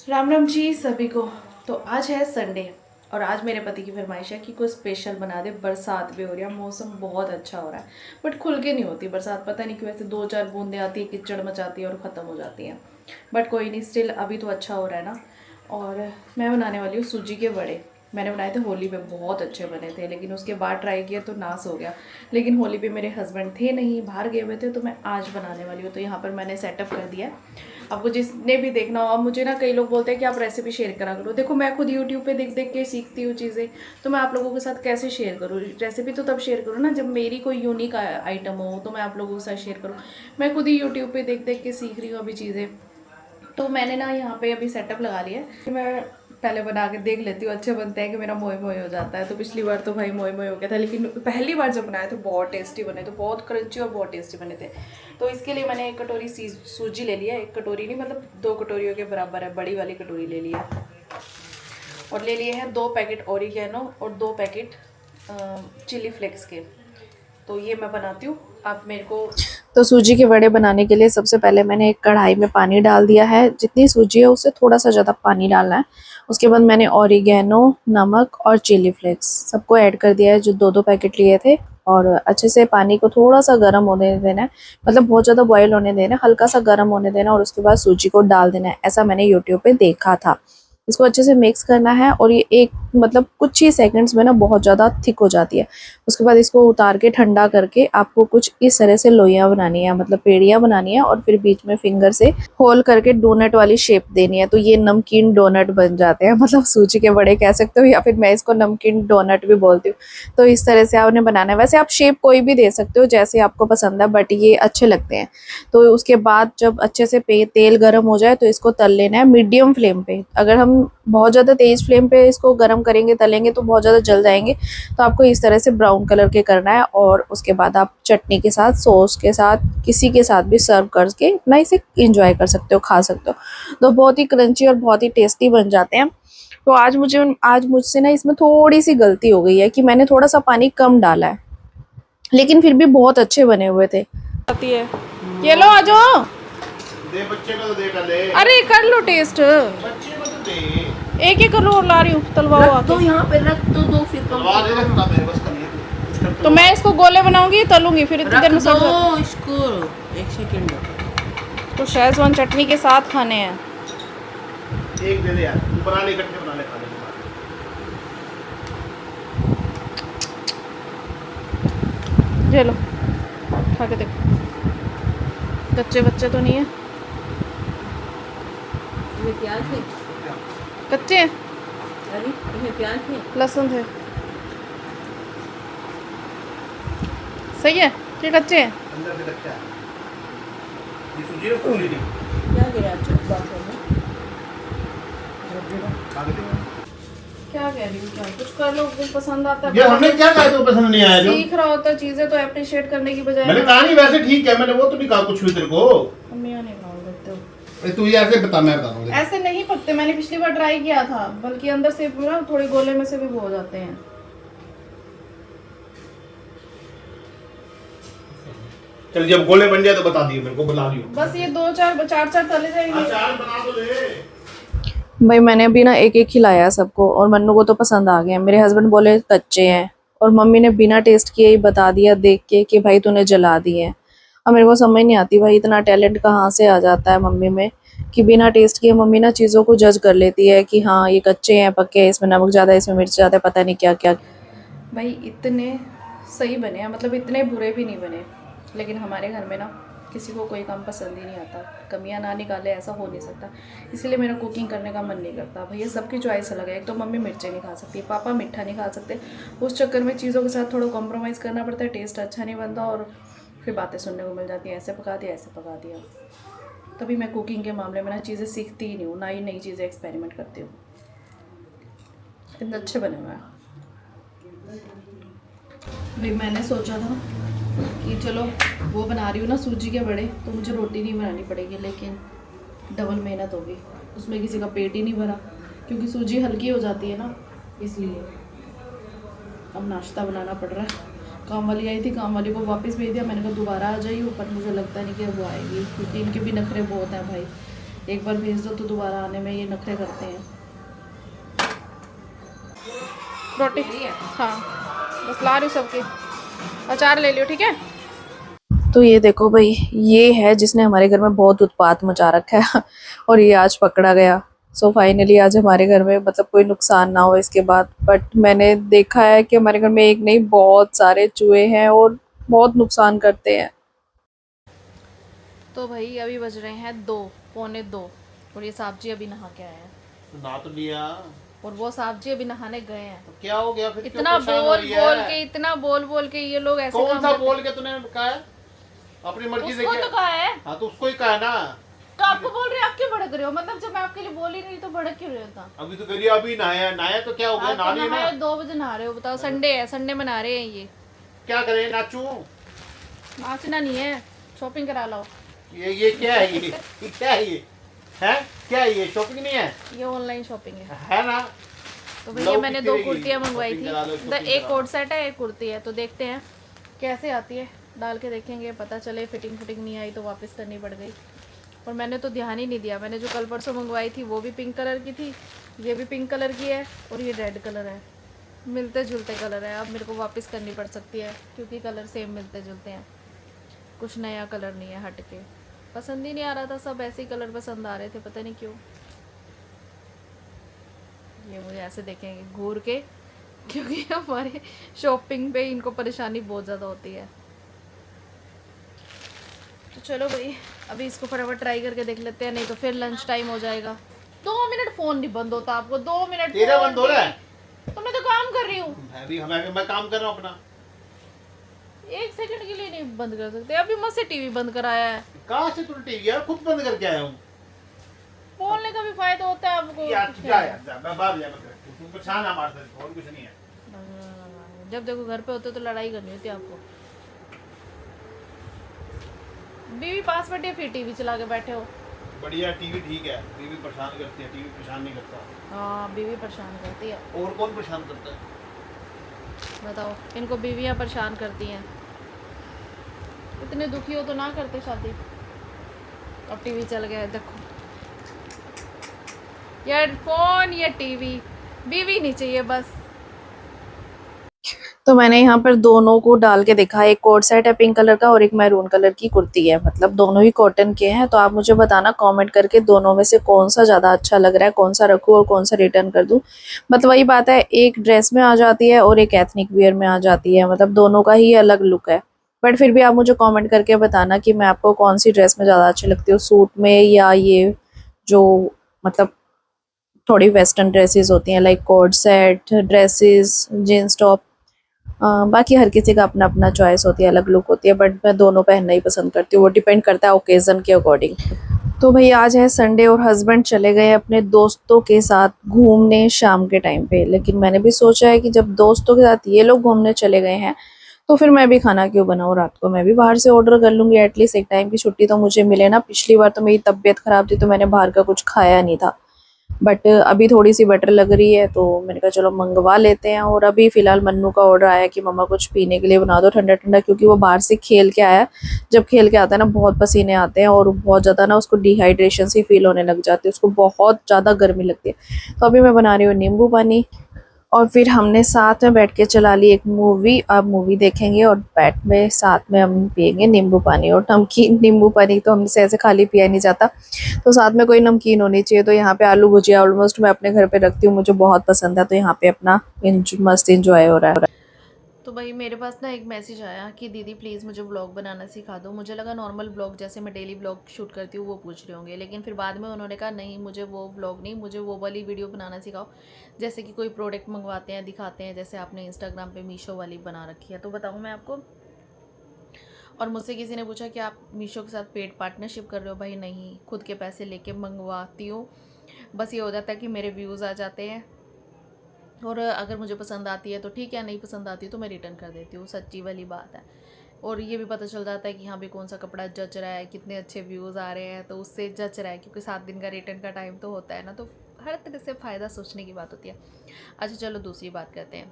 राम राम जी सभी को। तो आज है संडे और आज मेरे पति की फरमाइश है कि कुछ स्पेशल बना दे। बरसात भी हो रही है, मौसम बहुत अच्छा हो रहा है बट खुल के नहीं होती बरसात। पता नहीं क्यों ऐसे दो चार बूंदें आती है, कीचड़ मचाती है और ख़त्म हो जाती हैं। बट कोई नहीं, स्टिल अभी तो अच्छा हो रहा है ना। और मैं बनाने वाली हूँ सूजी के वड़े। मैंने बनाए थे होली पे, बहुत अच्छे बने थे, लेकिन उसके बाद ट्राई किया तो नाश हो गया। लेकिन होली पे मेरे हस्बैंड थे नहीं, बाहर गए हुए थे, तो मैं आज बनाने वाली हूँ। तो यहाँ पर मैंने सेटअप कर दिया। आपको जिसने भी देखना हो, अब मुझे ना कई लोग बोलते हैं कि आप रेसिपी शेयर करा करो। देखो मैं खुद यूट्यूब पे देख देख के सीखती हूँ चीज़ें, तो मैं आप लोगों के साथ कैसे शेयर करूँ रेसिपी? तो तब शेयर करूँ ना जब मेरी कोई यूनिक आइटम हो, तो मैं आप लोगों के साथ शेयर करूँ। मैं खुद ही यूट्यूब पे देख देख के सीख रही हूँ अभी चीज़ें। तो मैंने ना यहाँ पे अभी सेटअप लगा लिया है। मैं पहले बना के देख लेती हूँ, अच्छे बनते हैं कि मेरा मोए मोए हो जाता है। तो पिछली बार तो भाई मोए मोए हो गया था, लेकिन पहली बार जब बनाए तो बहुत टेस्टी बने, तो बहुत क्रंची और बहुत टेस्टी बने थे। तो इसके लिए मैंने एक कटोरी सूजी ले लिया। एक कटोरी नहीं, मतलब 2 कटोरियों के बराबर है, बड़ी वाली कटोरी ले लिया। और ले लिए हैं 2 पैकेट ओरिगेनो और 2 पैकेट चिली फ्लेक्स के। तो ये मैं बनाती हूँ, आप मेरे को। तो सूजी के वड़े बनाने के लिए सबसे पहले मैंने एक कढ़ाई में पानी डाल दिया है। जितनी सूजी है उससे थोड़ा सा ज़्यादा पानी डालना है। उसके बाद मैंने ओरिगेनो, नमक और चिली फ्लेक्स सबको ऐड कर दिया है, जो 2-2 पैकेट लिए थे। और अच्छे से पानी को थोड़ा सा गर्म होने देना है, मतलब बहुत ज़्यादा बॉयल होने देना है, हल्का सा गर्म होने देना। और उसके बाद सूजी को डाल देना है, ऐसा मैंने यूट्यूब पे देखा था। इसको अच्छे से मिक्स करना है और ये एक मतलब कुछ ही सेकंड्स में ना बहुत ज़्यादा थिक हो जाती है। उसके बाद इसको उतार के ठंडा करके आपको कुछ इस तरह से लोइयाँ बनानी है, मतलब पेड़ियाँ बनानी है, और फिर बीच में फिंगर से होल करके डोनट वाली शेप देनी है। तो ये नमकीन डोनट बन जाते हैं, मतलब सूजी के बड़े कह सकते हो, या फिर मैं इसको नमकीन डोनट भी बोलती हूँ। तो इस तरह से आपने बनाना है। वैसे आप शेप कोई भी दे सकते हो जैसे आपको पसंद है, बट ये अच्छे लगते हैं। तो उसके बाद जब अच्छे से तेल गर्म हो जाए तो इसको तल लेना है मीडियम फ्लेम पे। अगर हम बहुत ज़्यादा तेज़ फ्लेम पे इसको गर्म करेंगे, तलेंगे, तो बहुत ज़्यादा जल जाएंगे। तो आपको इस तरह से ब्राउन कलर के करना है। और उसके बाद आप चटनी के साथ, सॉस के साथ, किसी के साथ भी सर्व करके अपना इसे इंजॉय कर सकते हो, खा सकते हो। तो बहुत ही क्रंची और बहुत ही टेस्टी बन जाते हैं। तो आज मुझसे ना इसमें थोड़ी सी गलती हो गई है कि मैंने थोड़ा सा पानी कम डाला है, लेकिन फिर भी बहुत अच्छे बने हुए थे। आती है ये लो, आ जाओ। दे बच्चे को तो दे कर ले। अरे कर लो टेस्ट, बच्चे को तो दे। एक एक करो और ला रही हूँ, तलवाओ आके। तो यहाँ पे रख दो फिर तलवार दे रखता मेरे बस का नहीं है। तो मैं इसको गोले बनाऊंगी, तलूंगी, फिर इतनी रख देर में सड़ जाता दो इसको 1 सेकंड। है। तो शेजवान चटनी के साथ खाने हैं। एक दे दे यार, तू बना ले, इकट्ठे बना ले, खा ले। ये लो, खा के देखो। कच्चे बच्चे तो नहीं है? ये प्याज है? कच्चे हैं, अरे ये प्याज है? लहसुन थे। सही है कि कच्चे हैं? अंदर से रखा है ये सूजी ने फूली नहीं। क्या गिरा बाथरूम में? खा के देखो। क्या कह रही हूँ, क्या कुछ कर लो, कुछ पसंद आता है। ये हमने क्या कहा तो पसंद नहीं आया जो सीख रहा होता चीजें तो अप्रिशिएट करने की बजाय। मैंने कहा नहीं, वैसे ठीक है, मैंने वो तो नहीं कहा कुछ भी तेरे को। अम्मियाँ नहीं खाओ देते हो। अरे तू ये ऐसे बता, मैं बता रहा हूँ। ऐसे नहीं पकते, मैंने पिछली बार ट्राई किया था, बल्कि अंदर से ना थोड़े गोले में से भी वो हो जाते हैं। चल जब गोले बन जाए तो बता दियो मेरे को, बता दियो। बस ये 2-4 तले जाएंगे। अचार बना तो ले। भाई मैंने अभी ना एक एक खिलाया सबको, और मन्नू को तो पसंद आ गया। मेरे हस्बैंड बोले कच्चे हैं, और मम्मी ने बिना टेस्ट किए ही बता दिया देख के कि भाई तूने जला दिए हैं। अब मेरे को समझ नहीं आती भाई, इतना टैलेंट कहाँ से आ जाता है मम्मी में कि बिना टेस्ट किए मम्मी ना चीज़ों को जज कर लेती है कि हाँ ये कच्चे हैं, पक्के हैं, इसमें नमक ज़्यादा है, इसमें मिर्च ज़्यादा है, पता नहीं क्या क्या। भाई इतने सही बने हैं, मतलब इतने बुरे भी नहीं बने। लेकिन हमारे घर में ना किसी को कोई काम पसंद ही नहीं आता, कमियां ना निकाले ऐसा हो नहीं सकता। इसलिए मेरा कुकिंग करने का मन नहीं करता। भैया सबकी चॉइस अलग है। एक तो मम्मी मिर्चें नहीं खा सकती, पापा मीठा नहीं खा सकते। उस चक्कर में चीज़ों के साथ थोड़ा कॉम्प्रोमाइज़ करना पड़ता है, टेस्ट अच्छा नहीं बनता, और फिर बातें सुनने को मिल जाती हैं, ऐसे पका दिया, ऐसे पका दिया। तभी मैं कुकिंग के मामले में ना चीज़ें सीखती ही नहीं हूँ, ना ही नई चीज़ें एक्सपेरिमेंट करती हूँ। इतने अच्छे बने हुए हैं भाई। मैंने सोचा था कि चलो वो बना रही हूँ ना सूजी के बड़े, तो मुझे रोटी नहीं बनानी पड़ेगी, लेकिन डबल मेहनत होगी। उसमें किसी का पेट ही नहीं भरा, क्योंकि सूजी हल्की हो जाती है ना, इसलिए अब नाश्ता बनाना पड़ रहा है। काम वाली आई थी, काम वाली को वापस भेज दिया। मैंने कहा दोबारा आ जाइए, पर मुझे लगता नहीं कि अब वो आएगी, क्योंकि इनके भी नखरे बहुत हैं भाई। एक बार भेज दो तो दोबारा आने में ये नखरे करते हैं। रोटी हाँ बस ला रही हूँ सबके, अचार ले लियो ठीक है। तो ये देखो भाई, ये है जिसने हमारे घर में बहुत उत्पात मचा रखा है और ये आज पकड़ा गया। सो फाइनली आज हमारे घर में मतलब कोई नुकसान ना हो इसके बाद, बट मैंने देखा है कि हमारे घर में एक नहीं बहुत सारे चूहे हैं और बहुत नुकसान करते हैं। तो भाई अभी बज रहे हैं 2, 2:45 और ये साहब जी अभी नहा के आए हैं तो ना तो लिया। और वो साहब जी अभी नहाने गए हैं। तो क्या हो गया फिर? क्यों इतना परेशान हो बोल रही बोल है? के इतना बोल बोल के ये लोग ऐसे कौन काम सा करते बोल के तूने कहा है? अपनी मर्जी से उसको किया। तो कहा है। हाँ तो उसको ही कहा है ना। तो आपको बोल रहे हो, आप क्यों भड़क रहे हो? मतलब जब मैं आपके लिए बोल ही नहीं तो भड़क क्यों रहे हो? था अभी तो करिए, अभी नहाया नहाया तो क्या हो गया? आप नहा तो लिया ना। नहाए 2 बजे नहा रहे हो, बताओ संडे है, संडे मना रहे हैं ये। क्या करें, नाचू? नाचना नहीं है, शॉपिंग करा लो। ये क्या है? ये क्या है? ये है क्या है? ये शॉपिंग नहीं है? ये ऑनलाइन शॉपिंग है ना। तो भैया लो मैंने कितनी 2 रहेगी? कुर्तियाँ मंगवाई शॉपिंग थी, करा लो, एक शॉपिंग कोट सेट है, एक कुर्ती है। तो देखते हैं कैसे आती है, डाल के देखेंगे, पता चले फिटिंग नहीं आई तो वापस करनी पड़ गई। और मैंने तो ध्यान ही नहीं दिया, मैंने जो कल परसों मंगवाई थी वो भी पिंक कलर की थी, ये भी पिंक कलर की है और ये रेड कलर है, मिलते जुलते कलर है। अब मेरे को वापस करनी पड़ सकती है क्योंकि कलर सेम मिलते जुलते हैं, कुछ नया कलर नहीं है हट के। पसंद ही नहीं आ रहा था, सब ऐसे ही कलर पसंद आ रहे थे, पता नहीं क्यों। ये मुझे ऐसे देखेंगे घूर के क्योंकि हमारे शॉपिंग पे इनको परेशानी बहुत ज़्यादा होती है। तो चलो भाई अभी इसको फटाफट ट्राई करके देख लेते हैं, नहीं तो फिर लंच टाइम हो जाएगा। 2 मिनट फ़ोन नहीं बंद होता आपको, 2 मिनट तेरा बंद हो रहा है? तो मैं तो काम कर रही हूँ। मैं काम कर रहा हूँ अपना। 1 सेकंड के लिए नहीं बंद कर सकते। अभी मुझसे टीवी बंद कराया है। कहाँ से तूने टीवी यार खुद बंद करके आया हूँ? बोलने का भी फायदा होता है आपको। यार जा यार जा, मैं बाहर जा मत। तू परेशान है हमारे साथ, और कुछ नहीं है। जब देखो घर पे होते तो लड़ाई करनी होती है आपको। बीवी पास बैठी है फिर टीवी चला के बैठे हो। बढ़िया, टीवी ठीक है। बीवी परेशान करती है, टीवी परेशान नहीं करता। हाँ बीवी परेशान करती है। और कौन परेशान करता है? बताओ, इनको बीवियाँ परेशान करती हैं। इतने दुखी हो तो ना करते शादी। अब टीवी चल गया है देखो, या फोन या टीवी, बीवी नहीं चाहिए बस। तो मैंने यहाँ पर दोनों को डाल के देखा, एक कोट सेट है पिंक कलर का और एक मैरून कलर की कुर्ती है, मतलब दोनों ही कॉटन के हैं। तो आप मुझे बताना कमेंट करके दोनों में से कौन सा ज़्यादा अच्छा लग रहा है, कौन सा रखूँ और कौन सा रिटर्न कर दूँ। मतलब वही बात है, एक ड्रेस में आ जाती है और एक एथनिक वियर में आ जाती है, मतलब दोनों का ही अलग लुक है। बट फिर भी आप मुझे कॉमेंट करके बताना कि मैं आपको कौन सी ड्रेस में ज़्यादा अच्छी लगती हूँ, सूट में या ये जो मतलब थोड़ी वेस्टर्न ड्रेसेस होती हैं like coat set dresses jeans top. बाकी हर किसी का अपना अपना चॉइस होती है, अलग लुक होती है, बट मैं दोनों पहनना ही पसंद करती हूँ, वो डिपेंड करता है ओकेज़न के अकॉर्डिंग। तो भाई आज है संडे और हस्बैंड चले गए अपने दोस्तों के साथ घूमने शाम के टाइम पे, लेकिन मैंने भी सोचा है कि जब दोस्तों के साथ ये लोग घूमने चले गए हैं तो फिर मैं भी खाना क्यों बनाऊँ, रात को मैं भी बाहर से ऑर्डर कर लूँगी, एटलीस्ट एक टाइम की छुट्टी तो मुझे मिले ना। पिछली बार तो मेरी तबीयत ख़राब थी तो मैंने बाहर का कुछ खाया नहीं था, बट अभी थोड़ी सी बेटर लग रही है तो मैंने कहा चलो मंगवा लेते हैं। और अभी फ़िलहाल मन्नू का ऑर्डर आया कि मम्मा कुछ पीने के लिए बना दो ठंडा ठंडा, क्योंकि वो बाहर से खेल के आया है। जब खेल के आता है ना बहुत पसीने आते हैं और बहुत ज़्यादा ना उसको डिहाइड्रेशन सी फील होने लग जाती है, उसको बहुत ज़्यादा गर्मी लगती है। तो अभी मैं बना रही हूँ नींबू पानी और फिर हमने साथ में बैठ के चला ली एक मूवी। अब मूवी देखेंगे और बैठ में साथ में हम पियेंगे नींबू पानी और नमकीन। नींबू पानी तो हमसे ऐसे खाली पिया नहीं जाता, तो साथ में कोई नमकीन होनी चाहिए। तो यहाँ पे आलू भुजिया ऑलमोस्ट मैं अपने घर पे रखती हूँ, मुझे बहुत पसंद है, तो यहाँ पे अपना मस्त इंजॉय हो रहा है। तो भाई मेरे पास ना एक मैसेज आया कि दीदी प्लीज़ मुझे व्लॉग बनाना सिखा दो। मुझे लगा नॉर्मल व्लॉग जैसे मैं डेली व्लॉग शूट करती हूँ वो पूछ रहे होंगे, लेकिन फिर बाद में उन्होंने कहा नहीं मुझे वो व्लॉग नहीं, मुझे वो वाली वीडियो बनाना सिखाओ जैसे कि कोई प्रोडक्ट मंगवाते हैं दिखाते हैं, जैसे आपने इंस्टाग्राम पे मीशो वाली बना रखी है। तो बताऊँ मैं आपको, और मुझसे किसी ने पूछा कि आप मीशो के साथ पेड पार्टनरशिप कर रहे हो। भाई नहीं, खुद के पैसे लेके मंगवाती हूँ। बस ये हो जाता है कि मेरे व्यूज़ आ जाते हैं और अगर मुझे पसंद आती है तो ठीक है, नहीं पसंद आती तो मैं रिटर्न कर देती हूँ, सच्ची वाली बात है। और ये भी पता चल जाता है कि हाँ भी कौन सा कपड़ा जच रहा है, कितने अच्छे व्यूज़ आ रहे हैं, तो उससे जच रहा है, क्योंकि 7 दिन का रिटर्न का टाइम तो होता है ना, तो हर तरह से फ़ायदा सोचने की बात होती है। अच्छा चलो दूसरी बात करते हैं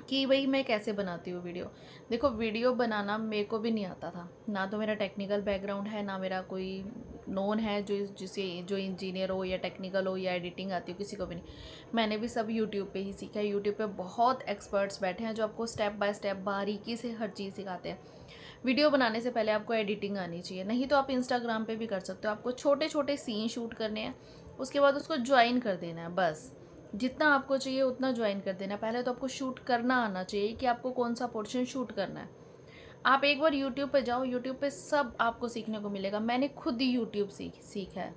कि भाई मैं कैसे बनाती हूँ वीडियो। देखो वीडियो बनाना मेरे को भी नहीं आता था, ना तो मेरा टेक्निकल बैकग्राउंड है, ना मेरा कोई नोन है जो इंजीनियर हो या टेक्निकल हो या एडिटिंग आती हो, किसी को भी नहीं। मैंने भी सब यूट्यूब पे ही सीखा है। यूट्यूब पे बहुत एक्सपर्ट्स बैठे हैं जो आपको स्टेप बाय स्टेप बारीकी से हर चीज़ सिखाते हैं। वीडियो बनाने से पहले आपको एडिटिंग आनी चाहिए, नहीं तो आप इंस्टाग्राम पे भी कर सकते हो। आपको छोटे छोटे सीन शूट करने हैं, उसके बाद उसको ज्वाइन कर देना है। बस जितना आपको चाहिए उतना ज्वाइन कर देना है। पहले तो आपको शूट करना आना चाहिए कि आपको कौन सा पोर्शन शूट करना है। आप एक बार यूट्यूब पे जाओ, यूट्यूब पे सब आपको सीखने को मिलेगा। मैंने खुद ही यूट्यूब सीखा है,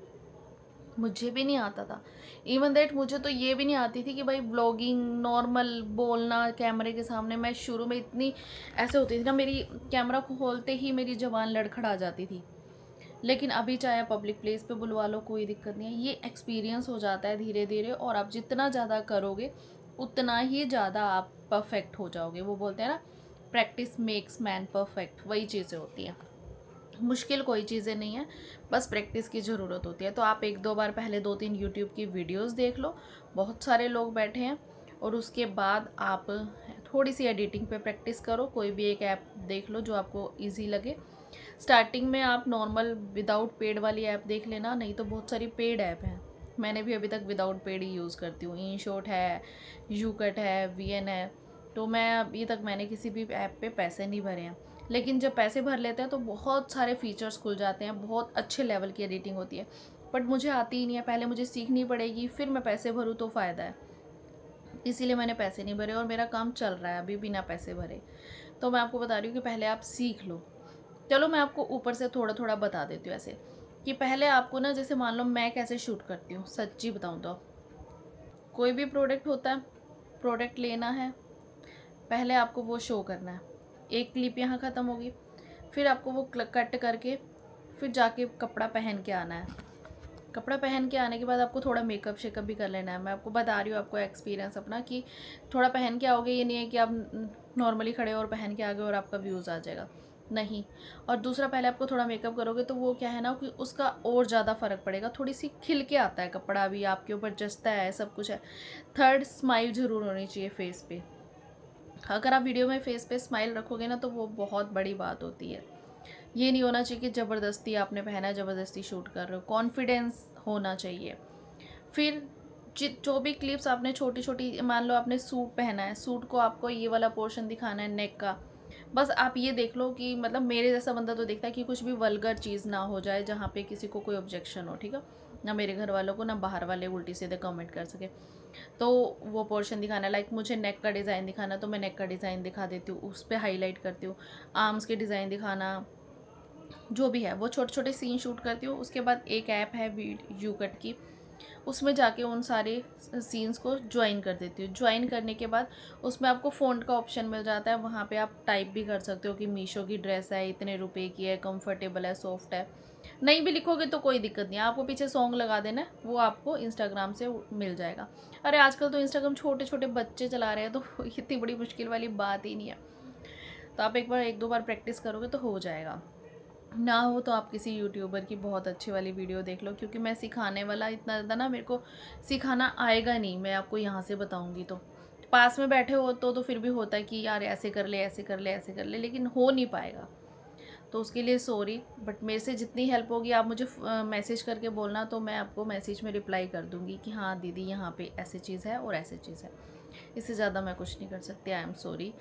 मुझे भी नहीं आता था। इवन दैट मुझे तो ये भी नहीं आती थी कि भाई व्लॉगिंग नॉर्मल बोलना कैमरे के सामने। मैं शुरू में इतनी ऐसे होती थी ना, मेरी कैमरा खोलते ही मेरी ज़बान लड़खड़ा जाती थी। लेकिन अभी चाहे पब्लिक प्लेस पे बुलवा लो, कोई दिक्कत नहीं है। ये एक्सपीरियंस हो जाता है धीरे धीरे, और आप जितना ज़्यादा करोगे उतना ही ज़्यादा आप परफेक्ट हो जाओगे। वो बोलते हैं ना, प्रैक्टिस मेक्स मैन परफेक्ट, वही चीज़ें होती हैं। मुश्किल कोई चीज़ें नहीं है, बस प्रैक्टिस की ज़रूरत होती है। तो आप 1-2 बार पहले 2-3 यूट्यूब की वीडियोस देख लो, बहुत सारे लोग बैठे हैं, और उसके बाद आप थोड़ी सी एडिटिंग पे प्रैक्टिस करो। कोई भी एक ऐप देख लो जो आपको इजी लगे। स्टार्टिंग में आप नॉर्मल विदाउट पेड वाली ऐप देख लेना, नहीं तो बहुत सारी पेड ऐप हैं। मैंने भी अभी तक विदाउट पेड ही यूज़ करती हूँ। InShot है, YouCut है, VN है। तो मैं अभी तक मैंने किसी भी ऐप पे पैसे नहीं भरे हैं। लेकिन जब पैसे भर लेते हैं तो बहुत सारे फीचर्स खुल जाते हैं, बहुत अच्छे लेवल की एडिटिंग होती है। बट मुझे आती ही नहीं है, पहले मुझे सीखनी पड़ेगी, फिर मैं पैसे भरूँ तो फ़ायदा है। इसीलिए मैंने पैसे नहीं भरे और मेरा काम चल रहा है अभी बिना पैसे भरे। तो मैं आपको बता रही हूँ कि पहले आप सीख लो। चलो मैं आपको ऊपर से थोड़ा थोड़ा बता देती हूँ ऐसे, कि पहले आपको ना, जैसे मान लो मैं कैसे शूट करती हूँ, सच्ची बताऊँ तो कोई भी प्रोडक्ट होता है, प्रोडक्ट लेना है, पहले आपको वो शो करना है। एक क्लिप यहाँ ख़त्म होगी, फिर आपको वो कट करके फिर जाके कपड़ा पहन के आना है। कपड़ा पहन के आने के बाद आपको थोड़ा मेकअप शेकअप भी कर लेना है। मैं आपको बता रही हूँ, आपको एक्सपीरियंस अपना, कि थोड़ा पहन के आओगे, ये नहीं है कि आप नॉर्मली खड़े और पहन के आ गए और आपका व्यूज़ आ जाएगा, नहीं। और दूसरा, पहले आपको थोड़ा मेकअप करोगे तो वो क्या है ना, कि उसका और ज़्यादा फ़र्क पड़ेगा, थोड़ी सी खिल के आता है कपड़ा भी, आपके ऊपर जचता है, सब कुछ है। थर्ड, स्माइल ज़रूर होनी चाहिए फेस पे। अगर आप वीडियो में फेस पे स्माइल रखोगे ना तो वो बहुत बड़ी बात होती है। ये नहीं होना चाहिए कि ज़बरदस्ती आपने पहना है, ज़बरदस्ती शूट कर रहे हो। कॉन्फिडेंस होना चाहिए। फिर जो भी क्लिप्स आपने छोटी छोटी, मान लो आपने सूट पहना है, सूट को आपको ये वाला पोर्शन दिखाना है नेक का। बस आप ये देख लो कि मतलब मेरे जैसा बंदा तो देखता है कि कुछ भी वल्गर चीज़ ना हो जाए जहाँ पे किसी को कोई ऑब्जेक्शन हो, ठीक है ना, मेरे घर वालों को ना बाहर वाले उल्टी सीधे कमेंट कर सके। तो वो पोर्शन दिखाना, लाइक मुझे नेक का डिज़ाइन दिखाना तो मैं नेक का डिज़ाइन दिखा देती हूँ, उस पर हाईलाइट करती हूँ। आर्म्स के डिज़ाइन दिखाना, जो भी है वो छोटे छोटे सीन शूट करती हूँ। उसके बाद एक ऐप है YouCut की, उसमें जाके उन सारे सीन्स को ज्वाइन कर देती हूँ। ज्वाइन करने के बाद उसमें आपको फ़ॉन्ट का ऑप्शन मिल जाता है, वहाँ पे आप टाइप भी कर सकते हो कि मीशो की ड्रेस है, इतने रुपए की है, कंफर्टेबल है, सॉफ्ट है। नहीं भी लिखोगे तो कोई दिक्कत नहीं है, आपको पीछे सॉन्ग लगा देना है, वो आपको इंस्टाग्राम से मिल जाएगा। अरे आजकल तो इंस्टाग्राम छोटे छोटे बच्चे चला रहे हैं, तो इतनी बड़ी मुश्किल वाली बात ही नहीं है। तो आप एक बार 1-2 बार प्रैक्टिस करोगे तो हो जाएगा। ना हो तो आप किसी यूट्यूबर की बहुत अच्छी वाली वीडियो देख लो, क्योंकि मैं सिखाने वाला इतना ज़्यादा ना, मेरे को सिखाना आएगा नहीं, मैं आपको यहाँ से बताऊँगी तो। पास में बैठे हो तो फिर भी होता है कि यार ऐसे कर ले, ऐसे कर ले, ऐसे कर ले, लेकिन हो नहीं पाएगा। तो उसके लिए सॉरी, बट मेरे से जितनी हेल्प होगी आप मुझे मैसेज करके बोलना, तो मैं आपको मैसेज में रिप्लाई कर दूँगी कि हाँ दीदी यहाँ पे ऐसी चीज़ है और ऐसी चीज़ है। इससे ज़्यादा मैं कुछ नहीं कर सकती, आई एम सॉरी,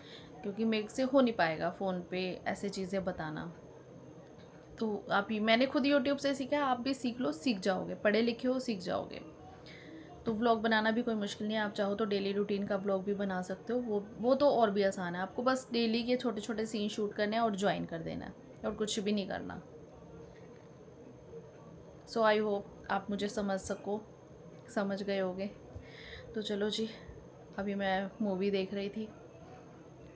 क्योंकि मेरे से हो नहीं पाएगा फ़ोन पे ऐसे चीज़ें बताना। तो आप ही, मैंने खुद यूट्यूब से सीखा है, आप भी सीख लो, सीख जाओगे, पढ़े लिखे हो सीख जाओगे। तो व्लॉग बनाना भी कोई मुश्किल नहीं है, आप चाहो तो डेली रूटीन का व्लॉग भी बना सकते हो, वो तो और भी आसान है। आपको बस डेली के छोटे छोटे सीन शूट करने हैं और ज्वाइन कर देना है, और कुछ भी नहीं करना। सो आई होप आप मुझे समझ गए होगे। तो चलो जी, अभी मैं मूवी देख रही थी,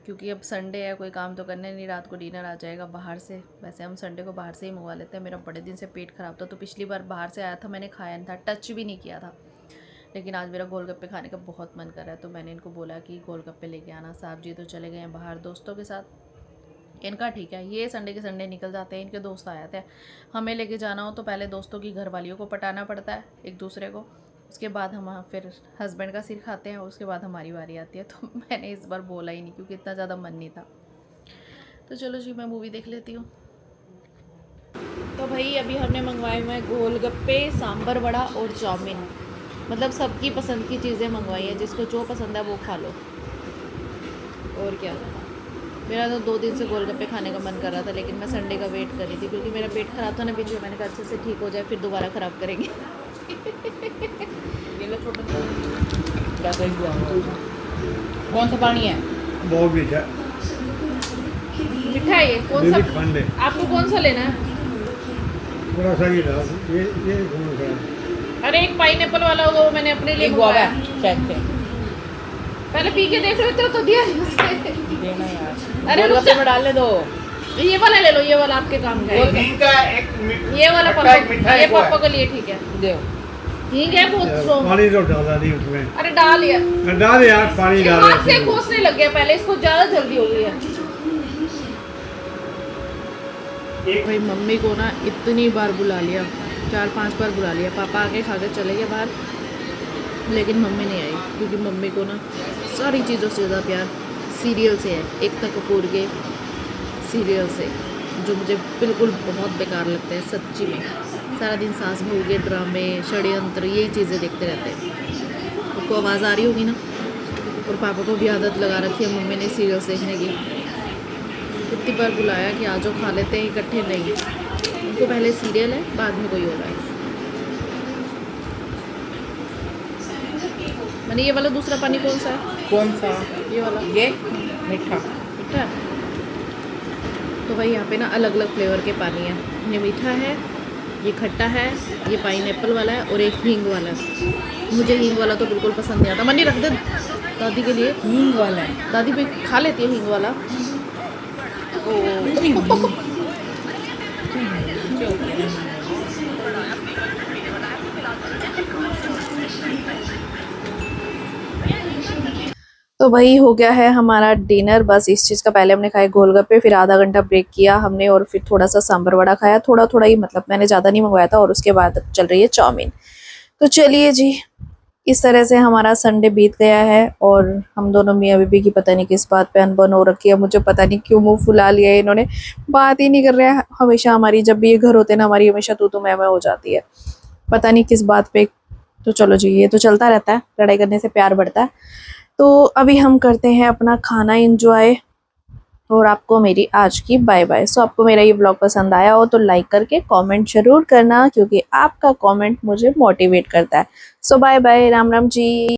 क्योंकि अब संडे है, कोई काम तो करने नहीं, रात को डिनर आ जाएगा बाहर से। वैसे हम संडे को बाहर से ही मंगवा लेते हैं, मेरा बड़े दिन से पेट ख़राब था, तो पिछली बार बाहर से आया था, मैंने खाया नहीं था, टच भी नहीं किया था। लेकिन आज मेरा गोलगप्पे खाने का बहुत मन कर रहा है, तो मैंने इनको बोला कि गोलगप्पे लेके आना। साहब जी तो चले गए हैं बाहर दोस्तों के साथ। इनका ठीक है, ये संडे के संडे निकल जाते हैं, इनके दोस्त आ जाते हैं। हमें लेके जाना हो तो पहले दोस्तों की घर वालियों को पटाना पड़ता है एक दूसरे को, उसके बाद हम फिर हस्बैंड का सिर खाते हैं, और उसके बाद हमारी बारी आती है। तो मैंने इस बार बोला ही नहीं, क्योंकि इतना ज़्यादा मन नहीं था। तो चलो जी, मैं मूवी देख लेती हूँ। तो भाई अभी हमने मंगवाए हुए हैं गोलगप्पे, सांभर वड़ा और चाउमीन। मतलब सबकी पसंद की चीज़ें मंगवाई है, जिसको जो पसंद है वो खा लो। और क्या, मेरा तो 2 दिन से गोलगप्पे खाने का मन कर रहा था, लेकिन मैं संडे का वेट कर रही थी क्योंकि मेरा पेट ख़राब था ना बीच में। मैंने कहा अच्छे से ठीक हो जाए फिर दोबारा ख़राब करेंगे। ये लो छोटा क्या कर दिया कौन सा पानी है? बहुत मीठा मीठा है ये कौन सा? दीदी खंड है, आपको कौन सा लेना है? थोड़ा सा ही डाल ये कौन सा है? अरे एक पाइनएप्पल वाला होगा, वो मैंने अपने लिए एक गुआवा मंगवाया। है चेक से पहले पी के देख लो, इतना तो दिया नहीं उसने। देना यार। अरे गोलगप्पे में डाल ले दो। ये वाला ले लो, ये वाला आपके काम का है। हींग का एक ये वाला खट्टा एक पापा, मीठा ये एक वो है। पापा के लिए ठीक है। दो ठीक है, बहुत स्ट्रॉन्ग। पानी तो डाला नहीं उसमें, अरे डाल यार, डाल यार पानी डाल हाथ से घोंसने लग गया पहले, इसको ज्यादा जल्दी हो गई है। भाई मम्मी को ना इतनी बार बुला लिया, 4-5 बार बुला लिया। पापा आके खा के चले गए बाहर, लेकिन मम्मी नहीं आई क्योंकि मम्मी को ना सारी चीज़ों से ज़्यादा प्यार सीरियल से है। एकता कपूर के सीरियल से, जो मुझे बिल्कुल बहुत बेकार लगते हैं सच्ची में। सारा दिन सास बहू के ड्रामे, षड्यंत्र, यही चीज़ें देखते रहते हैं। आपको आवाज़ आ रही होगी ना। और पापा को भी आदत लगा रखी है मम्मी ने सीरियल देखने की। कितनी बार बुलाया कि आज खा लेते हैं इकट्ठे, नहीं। उनको पहले सीरियल है, बाद में कोई और है। मैंने ये वाला दूसरा पानी कौन सा है? कौन सा? ये वाला ये मीठा। मीठा है। तो भाई यहाँ पे ना अलग अलग फ्लेवर के पानी है। ये मीठा है, ये खट्टा है, ये पाइनएप्पल वाला है और एक हींग वाला है। मुझे हींग वाला तो बिल्कुल पसंद नहीं आता। मनी रख दे दादी के लिए। हींग वाला है। दादी भी खा लेती है हींग वाला। तो भाई हो गया है हमारा डिनर। बस इस चीज़ का पहले हमने खाए गोलगप्पे, फिर आधा घंटा ब्रेक किया हमने और फिर थोड़ा सा सांभर वड़ा खाया, थोड़ा थोड़ा ही, मतलब मैंने ज़्यादा नहीं मंगवाया था। और उसके बाद चल रही है चाउमीन। तो चलिए जी, इस तरह से हमारा संडे बीत गया है। और हम दोनों मियाँ बीबी की पता नहीं किस बात पे अनबन हो रखी है। मुझे पता नहीं क्यों मुंह फुला लिया है इन्होंने, बात ही नहीं कर रहे हैं। हमेशा हमारी, जब भी ये घर होते हैं ना, हमारी हमेशा तू मैं हो जाती है, पता नहीं किस बात पे। तो चलो जी, ये तो चलता रहता है, लड़ाई करने से प्यार बढ़ता है। तो अभी हम करते हैं अपना खाना एंजॉय और आपको मेरी आज की बाय बाय। सो आपको मेरा ये ब्लॉग पसंद आया हो तो लाइक करके कमेंट जरूर करना, क्योंकि आपका कमेंट मुझे मोटिवेट करता है। सो बाय बाय, राम राम जी।